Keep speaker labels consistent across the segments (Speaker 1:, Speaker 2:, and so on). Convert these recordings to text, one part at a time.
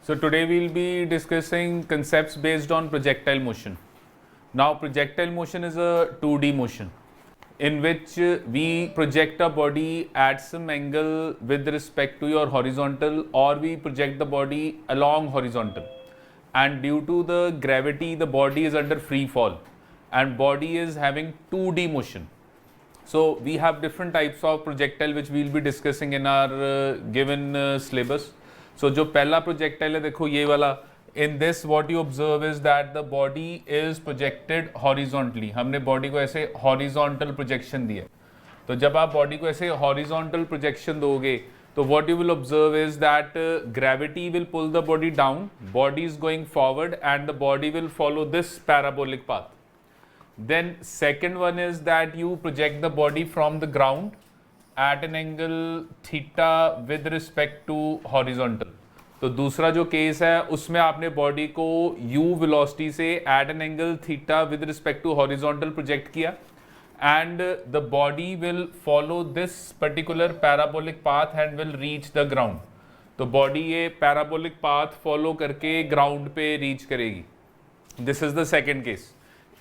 Speaker 1: So today we'll be discussing concepts based on projectile motion. Now projectile motion is a 2D motion in which we project a body at some angle with respect to your horizontal, or we project the body along horizontal, and due to the gravity the body is under free fall and body is having 2D motion. So we have different types of projectile which we'll be discussing in our given syllabus. So जो पहला projectile है देखो ये वाला, in this what you observe is that the body is projected horizontally. हमने body को ऐसे horizontal projection दिया. तो जब आप body को ऐसे horizontal projection दोगे तो what you will observe is that gravity will pull the body down, body is going forward and the body will follow this parabolic path. Then second one is that you project the body from the ground at an angle theta with respect to horizontal. तो दूसरा जो case है उसमें आपने body को u velocity से at an angle theta with respect to horizontal project किया and the body will follow this particular parabolic path and will reach the ground. तो बॉडी ये parabolic path follow करके ground पे reach करेगी. This is the second case.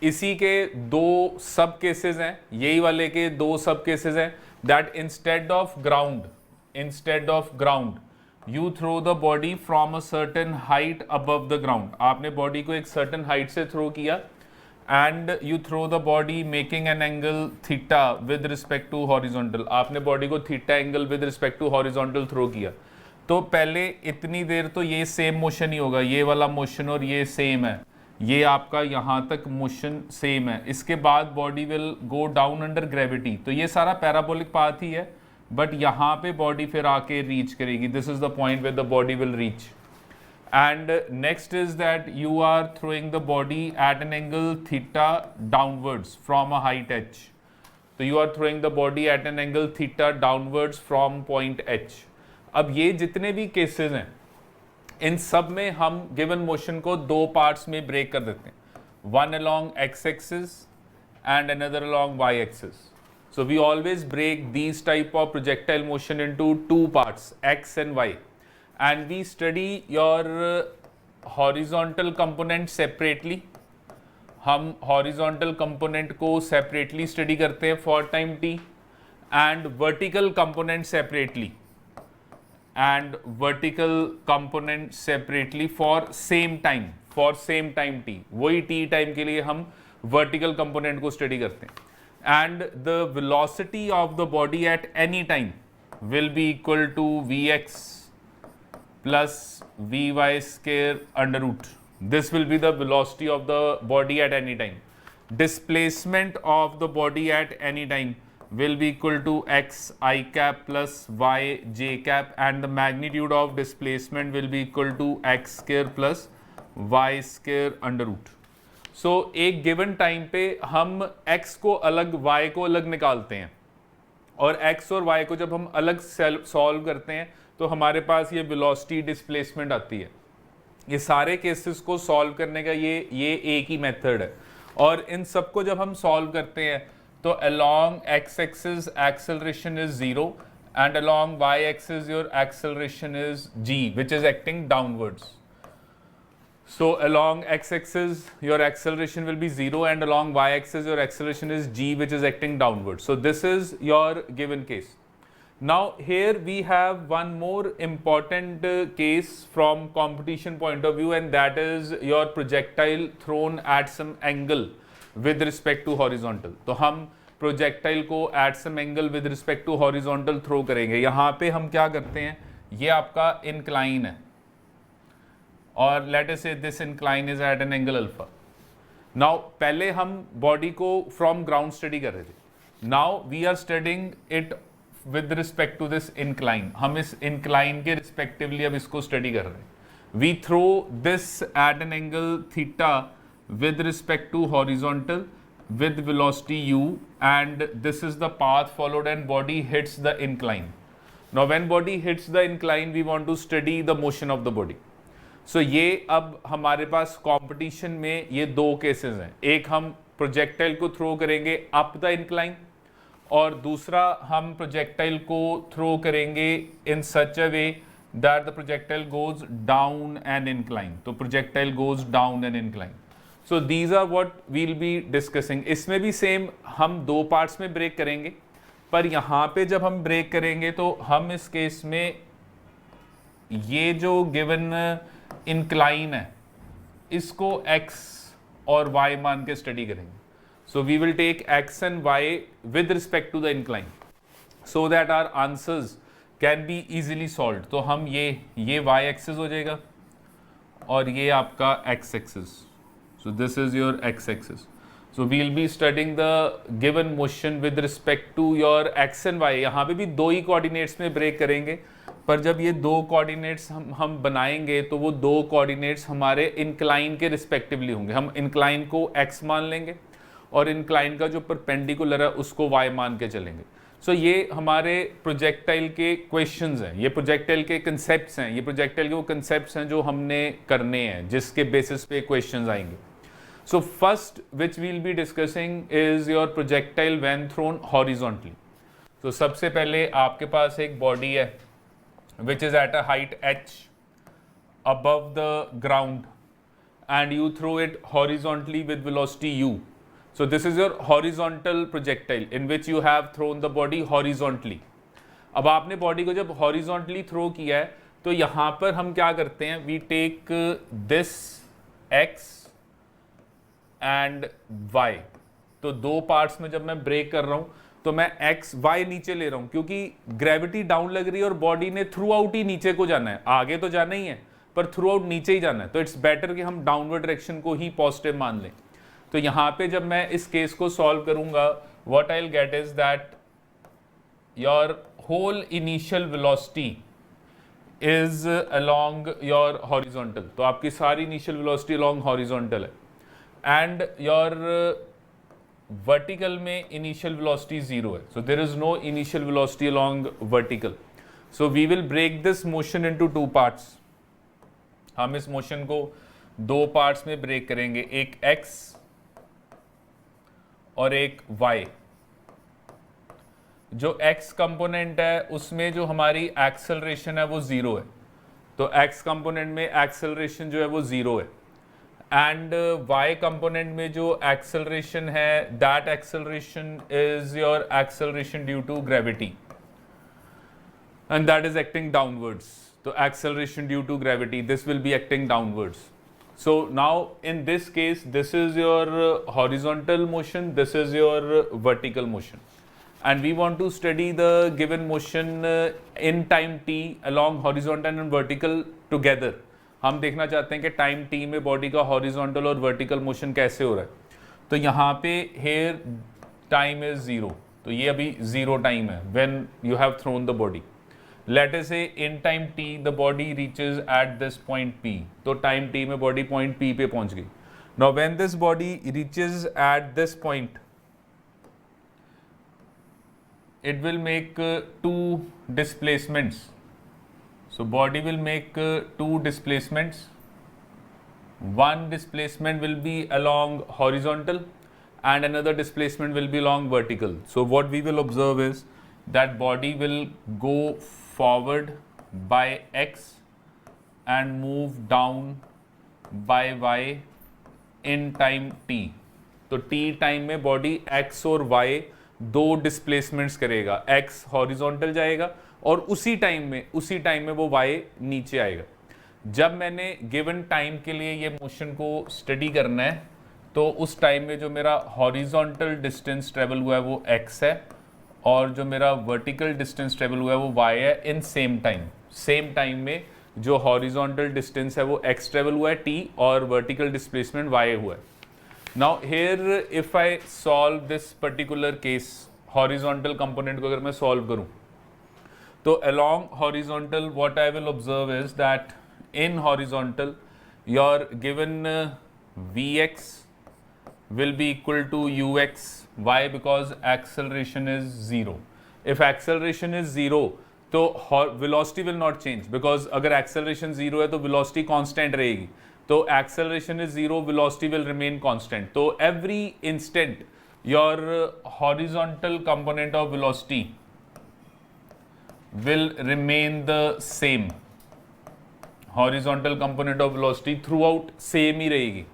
Speaker 1: इसी के दो सब केसेस हैं, यही वाले के दो सब केसेस हैं that instead of ground you throw the body from a certain height above the ground. आपने बॉडी को एक certain height से थ्रो किया and you throw the body making an angle theta with respect to horizontal. आपने body को theta angle with respect to horizontal throw किया. तो पहले इतनी देर तो ये सेम मोशन ही होगा, ये वाला मोशन और ये सेम है, ये आपका यहाँ तक मोशन सेम है. इसके बाद body will go down under gravity. तो ये सारा पैराबोलिक पाथ ही है, बट यहाँ पे बॉडी फिर आके रीच करेगी. This is the point where the body will reach. And next is that you are throwing the body at an angle theta downwards from a height h. तो you are throwing the body at an angle theta downwards from point h. अब ये जितने भी cases हैं इन सब में हम given motion को दो पार्ट्स में ब्रेक कर देते हैं, one along X axis and another along Y axis. So we always break these type of projectile motion into two parts, X and Y, and we study your horizontal component separately. हम horizontal component को separately study करते हैं for time T, and vertical component separately and vertical component separately for same time t. वही t time के लिए हम vertical component को study करते हैं. And the velocity of the body at any time will be equal to vx plus vy square under root. This will be the velocity of the body at any time. Displacement of the body at any time will be equal to x I cap plus y j cap, and the magnitude of displacement will be equal to x square plus y square under root. So एक given time पे हम x को अलग y को अलग निकालते हैं, और x और y को जब हम अलग सॉल्व करते हैं तो हमारे पास ये velocity displacement आती है. ये सारे केसेस को सॉल्व करने का ये एक ही मेथड है, और इन सबको जब हम सॉल्व करते हैं तो along x-axis acceleration is 0 and along y-axis your acceleration is g, which is acting downwards. So along x-axis your acceleration will be 0 and along y-axis your acceleration is g, which is acting downwards. So this is your given case. Now here we have one more important case from competition point of view, and that is your projectile thrown at some angle with respect to horizontal. तो हम projectile को at some angle with respect to horizontal throw करेंगे. यहाँ पे हम क्या करते हैं, ये आपका इंक्लाइन है और let us say this incline is at an angle alpha. Now पहले हम बॉडी को फ्रॉम ग्राउंड स्टडी कर रहे थे. Now we are studying it with respect to this incline. हम इस इंक्लाइन के रिस्पेक्टिवली अब इसको स्टडी कर रहे हैं. We throw this at an angle theta with respect to horizontal with velocity u, and this is the path followed and body hits the incline. Now when body hits the incline we want to study the motion of the body. So ये अब हमारे पास competition में ये दो cases हैं. एक हम projectile को throw करेंगे up the incline, और दूसरा हम projectile को throw करेंगे in such a way that the projectile goes down and incline. तो projectile goes down and incline. So these are what we'll be discussing. इसमें भी सेम हम दो पार्ट्स में ब्रेक करेंगे, पर यहाँ पे जब हम ब्रेक करेंगे तो हम इस केस में ये जो गिवन इंक्लाइन है इसको x और y मान के स्टडी करेंगे. So we will take x and y with respect to the incline so that our answers can be easily solved. तो हम ये y axis हो जाएगा और ये आपका x axis. So this is your x axis. So we'll be studying the given motion with respect to your x and y. यहाँ पे भी दो ही कोऑर्डिनेट्स में ब्रेक करेंगे, पर जब ये दो कोऑर्डिनेट्स हम बनाएंगे तो वो दो कोऑर्डिनेट्स हमारे इंक्लाइन के रिस्पेक्टिवली होंगे. हम इंक्लाइन को x मान लेंगे और इंक्लाइन का जो परपेंडिकुलर है उसको y मान के चलेंगे. सो ये हमारे प्रोजेक्टाइल के क्वेश्चंस हैं, ये प्रोजेक्टाइल के कंसेप्ट्स हैं, ये प्रोजेक्टाइल के वो कंसेप्ट्स हैं जो हमने करने हैं, जिसके बेसिस पे क्वेश्चंस आएंगे. So first which we'll be discussing is your projectile when thrown horizontally. तो सबसे पहले आपके पास एक बॉडी है which is at a height h above the ground and you throw it horizontally with velocity u. So this is your horizontal projectile in which you have thrown the body horizontally. अब आपने body को जब horizontally throw किया है तो यहाँ पर हम क्या करते हैं, we take this x and y. तो दो पार्ट्स में जब मैं ब्रेक कर रहा हूँ तो मैं x y नीचे ले रहा हूँ क्योंकि ग्रेविटी डाउन लग रही है और बॉडी ने थ्रू आउट ही नीचे को जाना है, आगे तो जाना ही है पर थ्रू आउट नीचे ही जाना है. तो इट्स बेटर कि हम डाउनवर्ड डायरेक्शन को ही पॉजिटिव मान लें. तो यहाँ पे जब मैं इस केस को सॉल्व करूंगा, what I will get is that your whole initial velocity is along your horizontal. तो आपकी सारी इनिशियल वेलोसिटी अलोंग हॉरिजॉन्टल है एंड योर वर्टिकल में इनिशियल वेलोसिटी 0 है. So there is no initial velocity along vertical. So we will break this motion into two parts. हम इस motion को दो पार्ट्स में ब्रेक करेंगे, एक x और एक y. जो x कंपोनेंट है उसमें जो हमारी एक्सेलरेशन है वो 0 है. तो x कंपोनेंट में एक्सेलरेशन जो है वो 0 है एंड y कंपोनेंट में जो एक्सेलरेशन है that acceleration is your acceleration due to gravity and that is acting downwards. तो acceleration due to gravity, this will be acting downwards. So now in this case, this is your horizontal motion, this is your vertical motion, and we want to study the given motion in time t along horizontal and vertical together. हम देखना चाहते हैं कि time t में body का horizontal और vertical motion कैसे हो रहा है. तो यहाँ पे here time is 0, तो ये अभी 0 टाइम है when you have thrown the body. Let us say in time t the body reaches at this point p. तो time t में body point p पे पहुंच गई. Now when this body reaches at this point, it will make two displacements. So body will make two displacements. One displacement will be along horizontal and another displacement will be along vertical. So what we will observe is that body will go forward by x and move down by y in time t. तो t time में body x और y दो displacements करेगा. x horizontal जाएगा और उसी time में वो y नीचे आएगा. जब मैंने गिवन टाइम के लिए ये मोशन को स्टडी करना है तो उस टाइम में जो मेरा हॉरिजॉन्टल डिस्टेंस ट्रेवल हुआ है वो x है और जो मेरा वर्टिकल डिस्टेंस ट्रेवल हुआ है वो y है. इन सेम टाइम में जो हॉरिजॉन्टल डिस्टेंस है वो x ट्रेवल हुआ है t और वर्टिकल डिस्प्लेसमेंट y हुआ है. Now here if I solve this particular case, horizontal component को अगर मैं सॉल्व करूं तो along horizontal what I will observe is that in horizontal your given vx will be equal to ux. Why? Because acceleration is 0. If acceleration is 0, तो velocity will not change because अगर acceleration 0 है तो velocity constant रहेगी. तो acceleration is 0, velocity will remain constant. तो every instant your horizontal component of velocity will remain the same. Horizontal component of velocity throughout same ही रहेगी।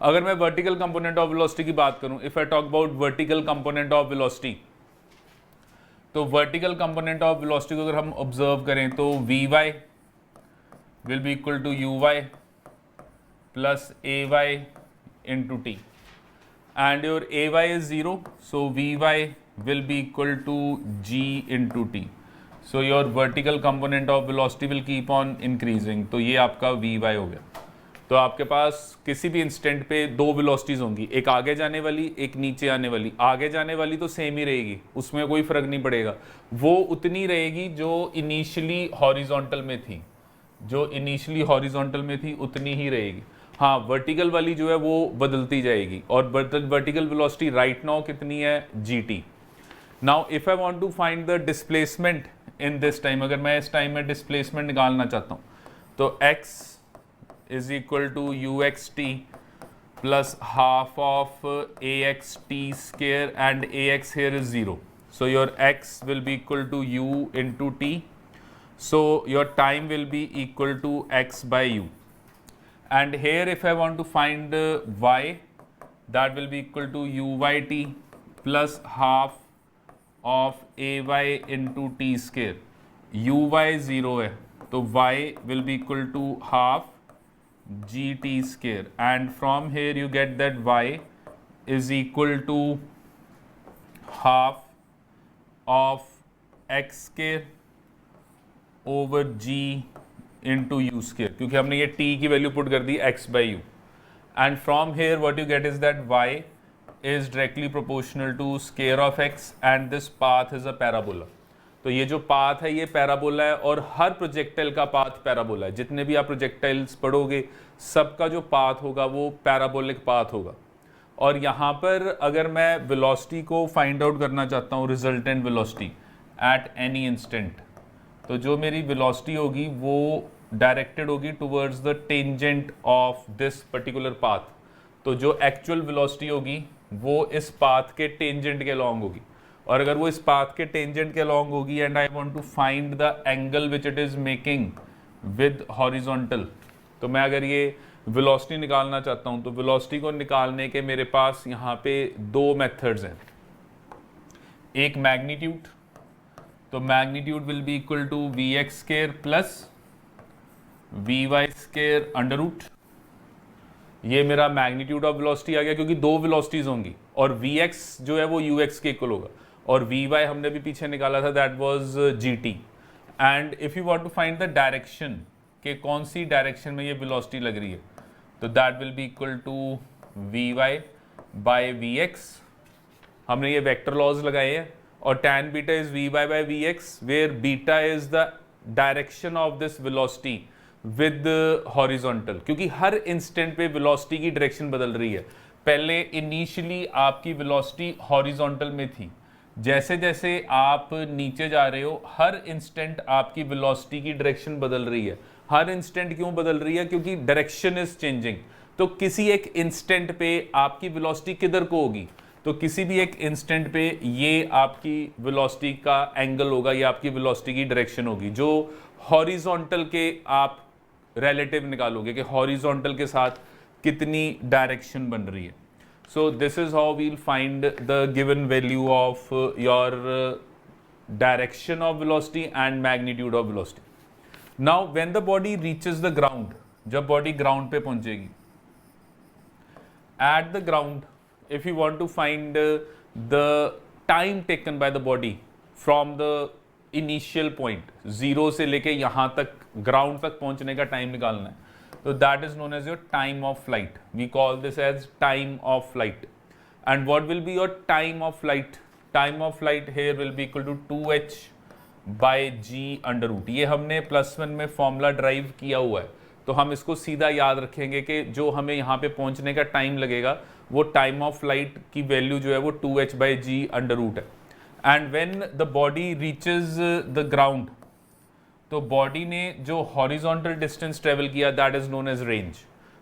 Speaker 1: अगर मैं वर्टिकल कंपोनेंट ऑफ वेलोसिटी की बात करूं, if I talk about vertical component of velocity, तो vertical component of velocity को अगर हम ऑब्जर्व करें तो V Y will be equal to U Y plus A Y into T, and your ay is 0, so vy will be equal to g into t, so your vertical component of velocity will keep on increasing। तो ये आपका vy हो गया। तो आपके पास किसी भी instant पे दो वेलोसिटीज होंगी, एक आगे जाने वाली, एक नीचे आने वाली। आगे जाने वाली तो सेम ही रहेगी, उसमें कोई फर्क नहीं पड़ेगा, वो उतनी रहेगी जो इनिशियली हॉरिजॉन्टल में थी, जो इनिशियली हॉरिजॉन्टल में थी उतनी ही रहेगी। हाँ, वर्टिकल वाली जो है वो बदलती जाएगी, और वर्टिकल वेलोसिटी राइट नाउ कितनी है, gt। Now if I want to find the displacement in this time, अगर मैं इस टाइम में डिस्प्लेसमेंट निकालना चाहता हूँ, तो x is equal to U X T plus half of A X T square and A X here is 0, so your x will be equal to u into T, so your time will be equal to x by u, and here if I want to find y, that will be equal to uyt plus half of ay into t square। uy 0 है तो y will be equal to half gt square, and from here you get that y is equal to half of x square over G into U square, क्योंकि हमने ये t की value put कर दी x by U, and from here what you get is that y is directly proportional to square of x and this path is a parabola. तो ये जो path है ये पैराबोला है, और हर प्रोजेक्टाइल का पाथ पैराबोला है। जितने भी आप प्रोजेक्टाइल्स पढ़ोगे सबका जो पाथ होगा वो पैराबोलिक पाथ होगा। और यहाँ पर अगर मैं वेलोसिटी को फाइंड आउट करना चाहता हूँ, resultant velocity at any instant, तो जो मेरी वेलोसिटी होगी वो डायरेक्टेड होगी towards the tangent of this particular path. तो जो एक्चुअल वेलोसिटी होगी वो इस पाथ के टेंजेंट के अलॉन्ग होगी, और अगर वो इस पाथ के टेंजेंट के अलॉन्ग होगी and I want to find the angle which it is making with horizontal, तो मैं अगर ये वेलोसिटी निकालना चाहता हूँ, तो वेलोसिटी को निकालने के मेरे पास यहाँ पे दो मेथड्स हैं। एक मैग्नीट्यूड, तो magnitude will be equal to V X square plus V Y square under root. ये मेरा मैग्नीट्यूड ऑफ वेलोसिटी आ गया, क्योंकि दो वेलोसिटीज होंगी, और वी एक्स जो है वो यू एक्स के इक्वल होगा, और वी वाई हमने भी पीछे निकाला था, that was G T. And if you want to find the direction कि कौन सी डायरेक्शन में ये वेलोसिटी लग रही है, तो that will be equal to V Y by V X. हमने ये वेक्टर लॉज लगाए हैं, और tan beta is vy by vx, where beta is the direction of this velocity with the horizontal, क्योंकि हर इंस्टेंट पे वेलोसिटी की direction बदल रही है। पहले इनिशियली आपकी वेलोसिटी हॉरिजॉन्टल में थी, जैसे जैसे आप नीचे जा रहे हो हर इंस्टेंट आपकी वेलोसिटी की डायरेक्शन बदल रही है। हर इंस्टेंट क्यों बदल रही है, क्योंकि डायरेक्शन इज चेंजिंग। तो किसी एक इंस्टेंट पे आपकी वेलोसिटी किधर को होगी, तो किसी भी एक इंस्टेंट पे ये आपकी वेलोसिटी का एंगल होगा, ये आपकी वेलोसिटी की डायरेक्शन होगी, जो हॉरिजॉन्टल के आप रिलेटिव निकालोगे कि हॉरिजॉन्टल के साथ कितनी डायरेक्शन बन रही है। So this is how we'll find the given value of your direction of velocity and magnitude of velocity. Now when the body reaches the ground, जब बॉडी ग्राउंड पे पहुंचेगी, at the ground if you want to find the time taken by the body from the initial point, zero से लेके यहाँ तक ground तक पहुँचने का टाइम निकालना है, तो that is known as your time of flight. We call this as time of flight. And what will be your time of flight? Time of flight here will be equal to 2h by g under root. ये हमने +1 में formula drive किया हुआ है, तो हम इसको सीधा याद रखेंगे कि जो हमें यहाँ पे पहुँचने का टाइम लगेगा वो टाइम ऑफ फ्लाइट की वैल्यू जो है वो 2h by g under root है। And when the body reaches the ground, तो बॉडी ने जो हॉरिजॉन्टल डिस्टेंस ट्रेवल किया that is known as range.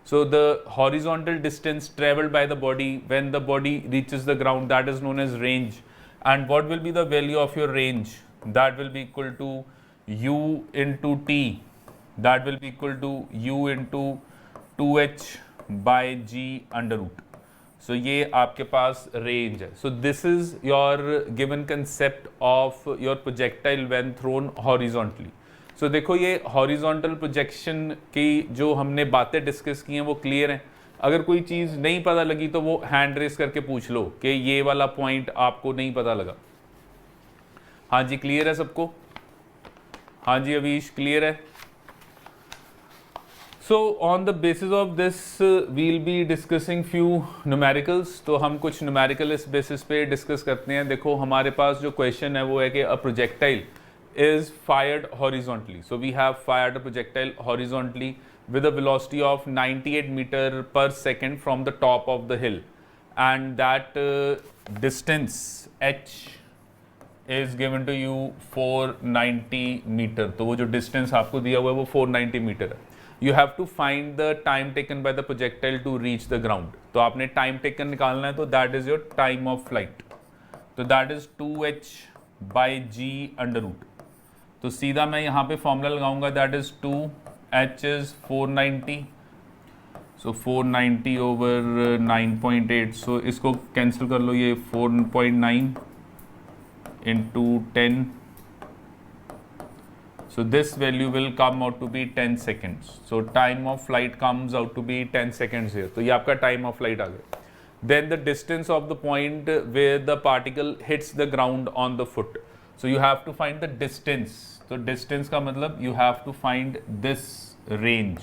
Speaker 1: So the horizontal distance travelled by the body when the body reaches the ground that is known as range. And what will be the value of your range, that will be equal to u into t that will be equal to u into 2h by g under root. So ये आपके पास range है। So this is your given concept of your projectile when thrown horizontally. So देखो ये horizontal projection की जो हमने बातें डिस्कस की हैं वो क्लियर हैं। अगर कोई चीज़ नहीं पता लगी तो वो हैंड रेस करके पूछ लो कि ये वाला पॉइंट आपको नहीं पता लगा। हाँ जी क्लियर है सबको? हाँ जी अवीश क्लियर है? So on the basis of this we'll be discussing few numericals. तो हम कुछ न्यूमेरिकल इस बेसिस पे डिस्कस करते हैं। देखो हमारे पास जो क्वेश्चन है वो है कि a projectile is fired horizontally. So we have fired a projectile horizontally with a velocity of 98 meter per second from the top of the hill, and that distance h is given to you 490 meter. तो वो जो distance आपको दिया हुआ है वो 490 meter है। You have to find the time taken by the projectile to reach the ground. तो आपने time taken निकालना है, तो that is your time of flight. तो that is 2h by g under root। तो सीधा मैं यहाँ पे फॉर्मूला लगाऊंगा, that is 2h is 490, so 490 over 9.8। So इसको कैंसिल कर लो, ये 4.9 into 10। So this value will come out to be 10 seconds. So time of flight comes out to be 10 seconds here. तो ये आपका टाइम ऑफ फ्लाइट आ गया। Then the distance of the point where the particle hits the ground on the foot. So you have to find the distance. तो distance का मतलब you have to find this range.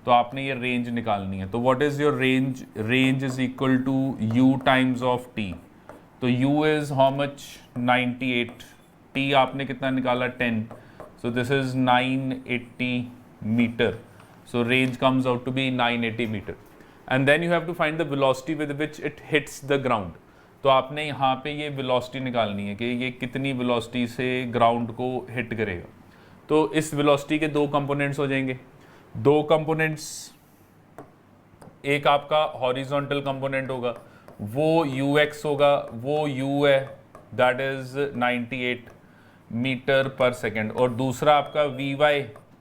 Speaker 1: तो आपने ये range निकालनी है। तो what is your range? Range is equal to u times of t। तो u is how much? 98। t आपने कितना निकाला? 10। So this is 980 meter. So range comes out to be 980 meter. And then you have to find the velocity with which it hits the ground. तो आपने यहाँ पे ये velocity निकालनी है कि ये कितनी वेलोसिटी से ग्राउंड को हिट करेगा। तो इस वेलोसिटी के दो कंपोनेंट्स हो जाएंगे। दो कंपोनेंट्स, एक आपका हॉरिजॉन्टल कंपोनेंट होगा वो ux होगा, वो u है that is 98 meter per second, और दूसरा आपका vy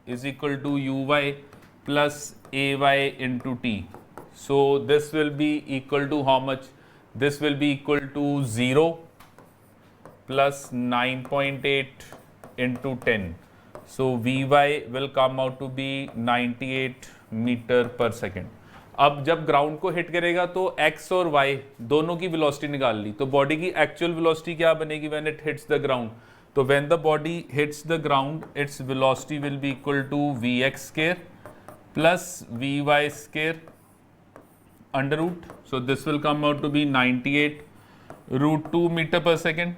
Speaker 1: is equal to uy plus ay into T. So this will be equal to how much? This will be equal to 0 plus 9.8 into 10. So Vy will come out to be 98 meter per second. अब जब ground को hit करेगा तो x और y दोनों की velocity निकाल ली। तो बॉडी की एक्चुअल वेलोसिटी क्या बनेगी when it hits the ground? तो when the body hits the ground its velocity will be equal to vx square plus vy square under root. So this will come out to be 98 root 2 metre per second.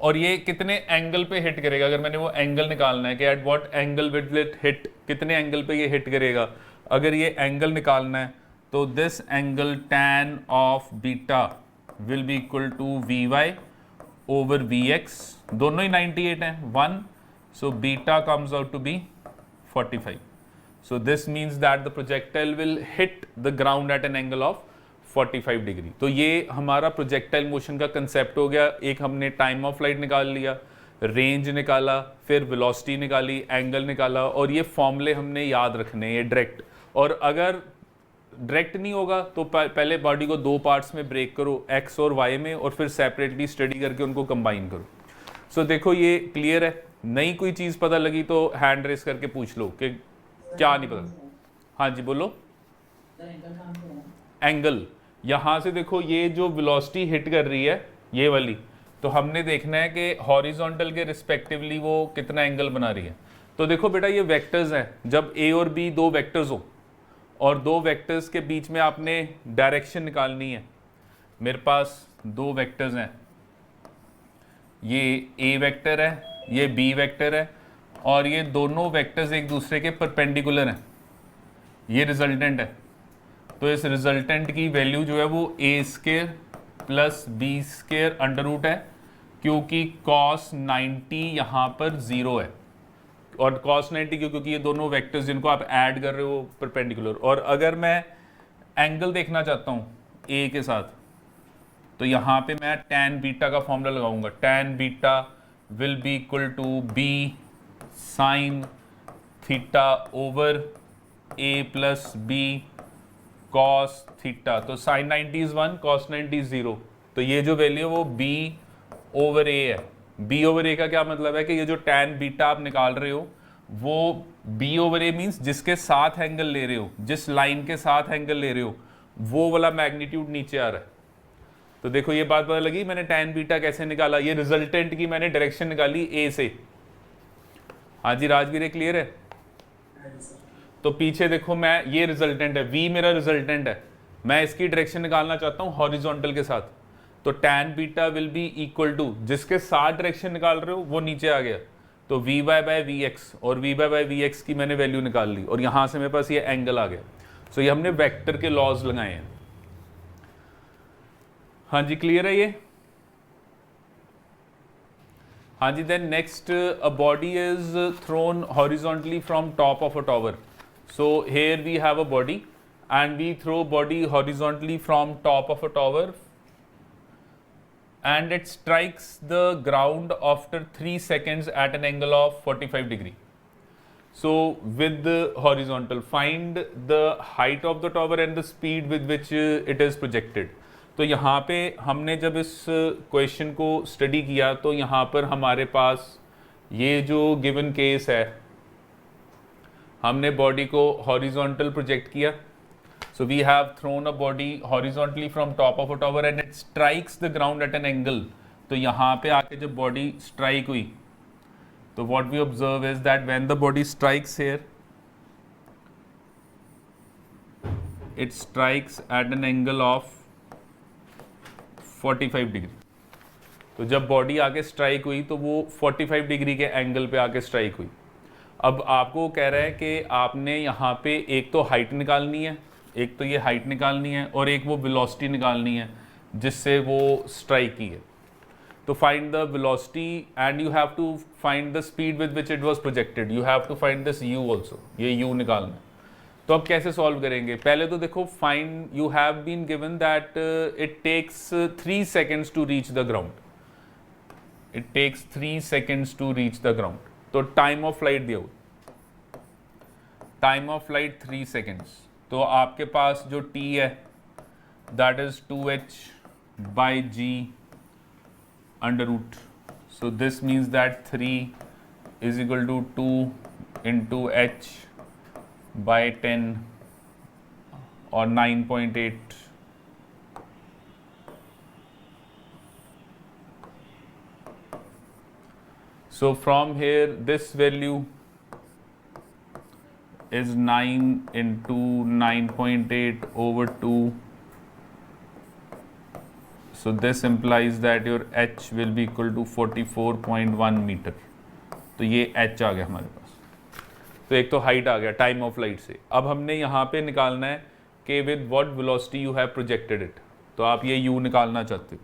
Speaker 1: और ये कितने angle पे hit करेगा? अगर मैंने वो angle निकालना है कि at what angle will it hit, कितने एंगल पे ये हिट करेगा, अगर ये एंगल निकालना है तो this angle tan of beta will be equal to vy over vx। दोनों ही 98 हैं, 1। So beta comes out to be 45। So this means that the projectile will hit the ground at an angle of 45 degree. तो ये हमारा projectile motion का concept हो गया। एक हमने टाइम ऑफ फ्लाइट निकाल लिया, रेंज निकाला, फिर वेलोसिटी निकाली, एंगल निकाला, और ये फॉर्मूले हमने याद रखने हैं, ये डायरेक्ट। और अगर डायरेक्ट नहीं होगा तो पहले बॉडी को दो पार्ट्स में ब्रेक करो, एक्स और वाई में, और फिर सेपरेटली स्टडी करके उनको कंबाइन करो। सो देखो ये क्लियर है। नई कोई चीज़ पता लगी तो हैंड रेस करके पूछ लो कि क्या नहीं पता। हाँ जी बोलो। एंगल यहाँ से देखो, ये जो वेलोसिटी हिट कर रही है ये वाली, तो हमने देखना है कि हॉरिजॉन्टल के रिस्पेक्टिवली वो कितना एंगल बना रही है। तो देखो बेटा ये वेक्टर्स हैं। जब ए और बी दो वेक्टर्स हो और दो वेक्टर्स के बीच में आपने डायरेक्शन निकालनी है, मेरे पास दो वेक्टर्स हैं, ये ए वेक्टर है, ये बी वेक्टर है, और ये दोनों वेक्टर्स एक दूसरे के परपेंडिकुलर हैं, ये रिजल्टेंट है। तो इस रिजल्टेंट की वैल्यू जो है वो a square plus b square under root है, क्योंकि cos 90 यहाँ पर 0 है। और cos 90 क्यों? क्योंकि ये दोनों वेक्टर्स जिनको आप ऐड कर रहे हो परपेंडिकुलर। और अगर मैं एंगल देखना चाहता हूँ ए के साथ, तो यहाँ पे मैं tan बीटा का फॉर्मूला लगाऊंगा। tan beta will be equal to B sine theta over A plus B cos theta. तो साइन 90 इज 1, कॉस 90 इज 0। तो ये जो वैल्यू है वो b ओवर ए है। b ओवर ए का क्या मतलब है कि ये जो tan बीटा आप निकाल रहे हो वो b ओवर ए मीन्स जिसके साथ एंगल ले रहे हो, जिस लाइन के साथ एंगल ले रहे हो, वो वाला मैग्नीट्यूड नीचे आ रहा है। तो देखो ये बात पता लगी, मैंने tan बीटा कैसे निकाला, ये रिजल्टेंट की मैंने डायरेक्शन निकाली a से। हाँ जी राजवीर, ये क्लियर है? तो पीछे देखो, मैं ये रिजल्टेंट है, v मेरा रिजल्टेंट है, मैं इसकी डायरेक्शन निकालना चाहता हूँ हॉरिजॉन्टल के साथ। तो tan beta will be equal to, जिसके साथ डायरेक्शन निकाल रहे हो वो नीचे आ गया, तो vy बाय वी एक्स, और vy बाय वी एक्स की मैंने वैल्यू निकाल ली, और यहाँ से मेरे पास ये एंगल आ गया। सो ये हमने वेक्टर के लॉज लगाए हैं। हाँ जी क्लियर है ये? हाँ जी। Then next, a body is thrown horizontally from top of a tower. So here we have a body and we throw body horizontally from top of a tower and it strikes the ground after 3 seconds at an angle of 45 degree. So with the horizontal, find the height of the tower and the speed with which it is projected. तो यहाँ पे हमने जब इस question को study किया तो यहाँ पर हमारे पास ये जो गिवन केस है, हमने बॉडी को हॉरिजॉन्टल प्रोजेक्ट किया। So we have thrown a body horizontally from top of a tower and it strikes the ground at an angle. तो यहाँ पे आके जब बॉडी स्ट्राइक हुई तो what we observe is that when the body strikes here, it strikes at an angle of 45 degree. तो जब body आके स्ट्राइक हुई तो वो 45 डिग्री के एंगल पे आके स्ट्राइक हुई। अब आपको कह रहा है कि आपने यहाँ पे एक तो हाइट निकालनी है, एक तो ये हाइट निकालनी है, और एक वो वेलोसिटी निकालनी है जिससे वो स्ट्राइक की है। तो find the velocity and you have to find the speed with which it was projected. You have to find this u also, ये u निकालना है। तो अब कैसे सॉल्व करेंगे? पहले तो देखो, find, you have been given that it takes 3 seconds to reach the ground. It takes 3 seconds to reach the ground. तो टाइम ऑफ फ्लाइट दिया हुआ, टाइम ऑफ फ्लाइट 3 seconds। तो आपके पास जो t है that is 2h by g under root. So this means that 3 is equal to 2 into h by 10 और 9.8। So from here this value is 9 into 9.8 over 2. So this implies that your h will be equal to 44.1 meter. तो ये h आ गया हमारे पास। तो एक तो height आ गया time of flight से। अब हमने यहाँ पे निकालना है कि with what velocity you have projected it. तो आप ये u निकालना चाहते हो,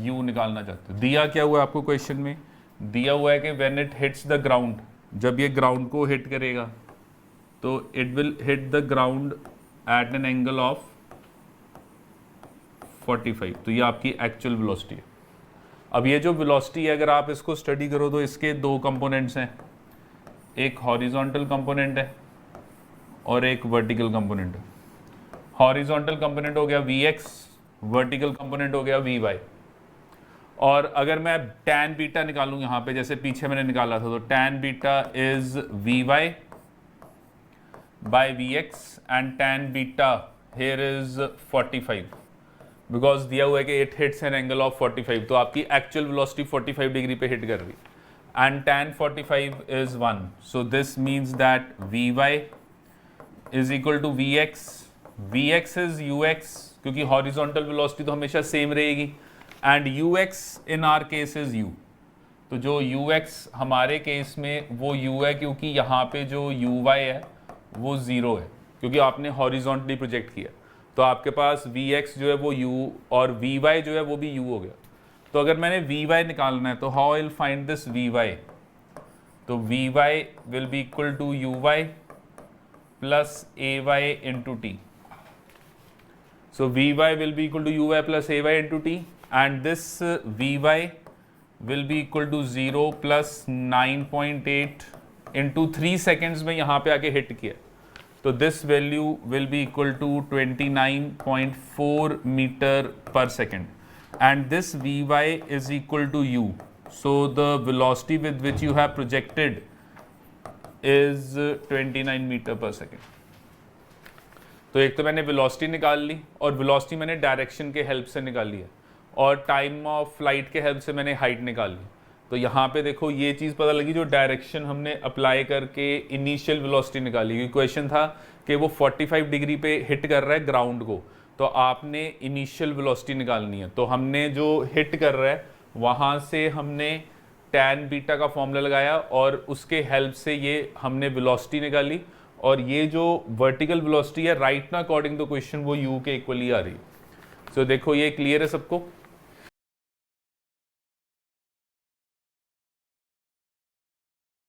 Speaker 1: u निकालना चाहते हो। दिया क्या हुआ आपको क्वेश्चन में? दिया हुआ है कि when it hits the ground, जब ये ग्राउंड को हिट करेगा तो it will hit the ground at an angle of 45। तो ये आपकी एक्चुअल वेलोसिटी है। अब ये जो वेलोसिटी है, अगर आप इसको स्टडी करो तो इसके दो कंपोनेंट्स हैं, एक हॉरिजॉन्टल कंपोनेंट है और एक वर्टिकल कंपोनेंट है। हॉरिजॉन्टल कंपोनेंट हो गया Vx, वर्टिकल कंपोनेंट हो गया Vy। और अगर मैं tan बीटा निकालूं यहाँ पे, जैसे पीछे मैंने निकाला था, तो tan beta is Vy by Vx and tan beta here is 45 because दिया हुआ है कि it hits an angle of 45। तो आपकी एक्चुअल वेलोसिटी 45 डिग्री पे हिट कर रही, and tan 45 is 1। So this means that Vy is equal to Vx। Vx is Ux, क्योंकि हॉरिजॉन्टल वेलोसिटी तो हमेशा सेम रहेगी, and Ux in our case is u। तो जो Ux हमारे केस में वो u है, क्योंकि यहाँ पे जो Uy है वो 0 है, क्योंकि आपने हॉरिजॉन्टली प्रोजेक्ट किया। तो आपके पास Vx जो है वो u और Vy जो है वो भी u हो गया। तो अगर मैंने Vy निकालना है तो how I will find this Vy? तो Vy will be equal to Uy plus Ay into T. सो Vy will be equal to Uy plus Ay into T, and this Vy will be equal to 0 plus 9.8 into 3 seconds में यहाँ पे आके hit किया, तो this value will be equal to 29.4 metre per second and this Vy is equal to u. So the velocity with which you have projected is 29 metre per second. तो एक तो मैंने वेलोसिटी निकाल ली, और वेलोसिटी मैंने direction के help से निकाली है, और टाइम ऑफ फ्लाइट के हेल्प से मैंने हाइट निकाल ली. तो यहाँ पे देखो ये चीज़ पता लगी, जो डायरेक्शन हमने अप्लाई करके इनिशियल वेलोसिटी निकाली. इक्वेशन था कि वो 45 डिग्री पे हिट कर रहा है ग्राउंड को, तो आपने इनिशियल वेलोसिटी निकालनी है. तो हमने जो हिट कर रहा है वहाँ से हमने tan बीटा का फॉर्मूला लगाया, और उसके हेल्प से ये हमने वेलोसिटी निकाली, और ये जो वर्टिकल वेलोसिटी है राइट ना अकॉर्डिंग टू क्वेश्चन वो u के इक्वली आ रही है. सो देखो ये क्लियर है सबको.